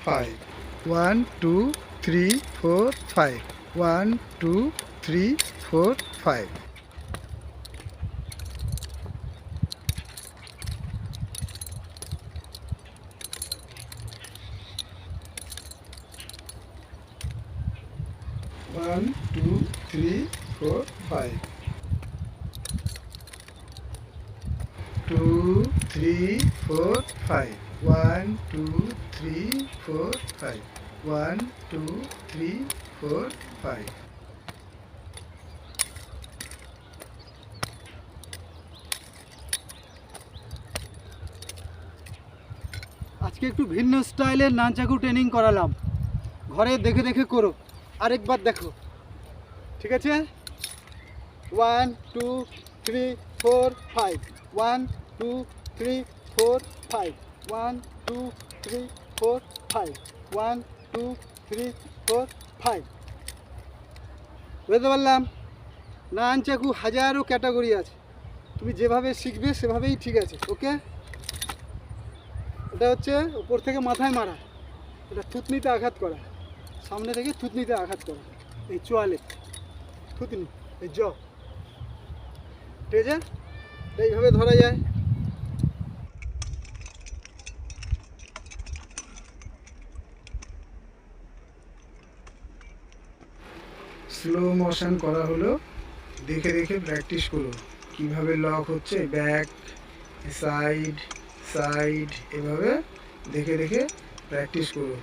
5 1 2 3 4 5 1 2 3 4 5 1 2 3 4 5 2 3 4 5 1 2 3 4 5 1 2 3 4 5 আজকে একটু ভিন্ন স্টাইলের নানচাকু ট্রেনিং করালাম, ঘরে দেখে দেখে করো। আরেকবার দেখো, ঠিক আছে? 1 2 3 4 5 1 2 3 4 5 1 2 3 4 5 1 2 3 4 5। বুঝতে পারলাম? নানচাকু হাজারো ক্যাটাগরি আছে, তুমি যেভাবে শিখবে সেভাবেই ঠিক আছে। ওকে, এটা হচ্ছে উপর থেকে মাথায় মারা, এটা থুতনিতে আঘাত করা, সামনে থেকে থুতনিতে আঘাত করা, এই চোয়ালে থুতনি, এই জ, ঠিক আছে? এইভাবে ধরা যায়। স্লো মোশন করা হলো, দেখে দেখে প্র্যাকটিস করো কিভাবে লক হচ্ছে, ব্যাক সাইড সাইড, এভাবে দেখে দেখে প্র্যাকটিস করো।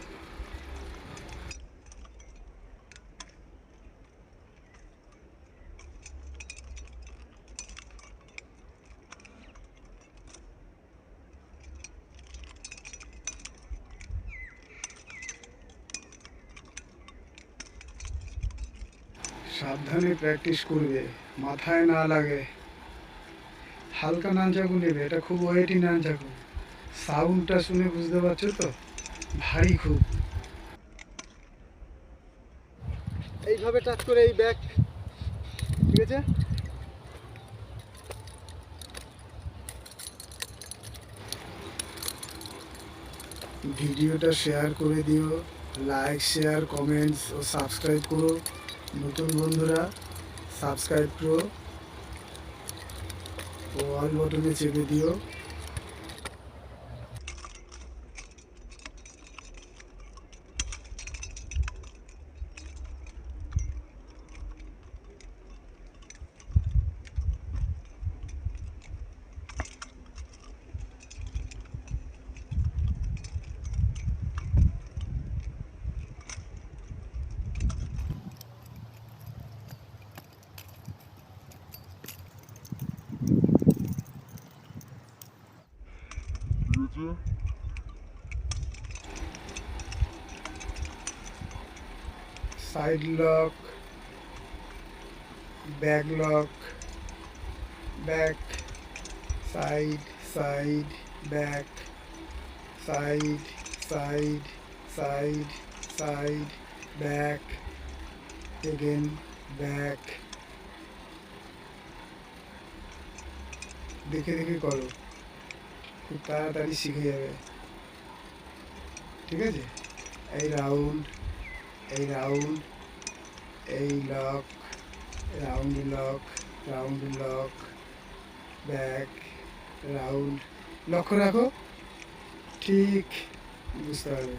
সাবধানে প্র্যাকটিস করবে, মাথায় না লাগে। হালকা নানচাকু নেবে, এটা খুব ওয়েটি নানচাকু। সাউন্ডটা শুনে বুঝতে পারছো তো, ভারী খুব। এইভাবে টাচ করে এই ব্যাক, ঠিক আছে? ভিডিওটা শেয়ার করে দিও, লাইক শেয়ার কমেন্টস ও সাবস্ক্রাইব করো। নতুন বন্ধুরা সাবস্ক্রাইব করো ও অল বটনে চেপে দিও। Side lock, back lock, back side side, back side side side side, back again, back. দেখে দেখে করো, খুব তাড়াতাড়ি শিখে যাবে, ঠিক আছে? এই রাউন্ড, এই রাউন্ড, এই lock, round lock, round lock, back, round. লক্ষ্য রাখো, ঠিক বুঝতে পারবে।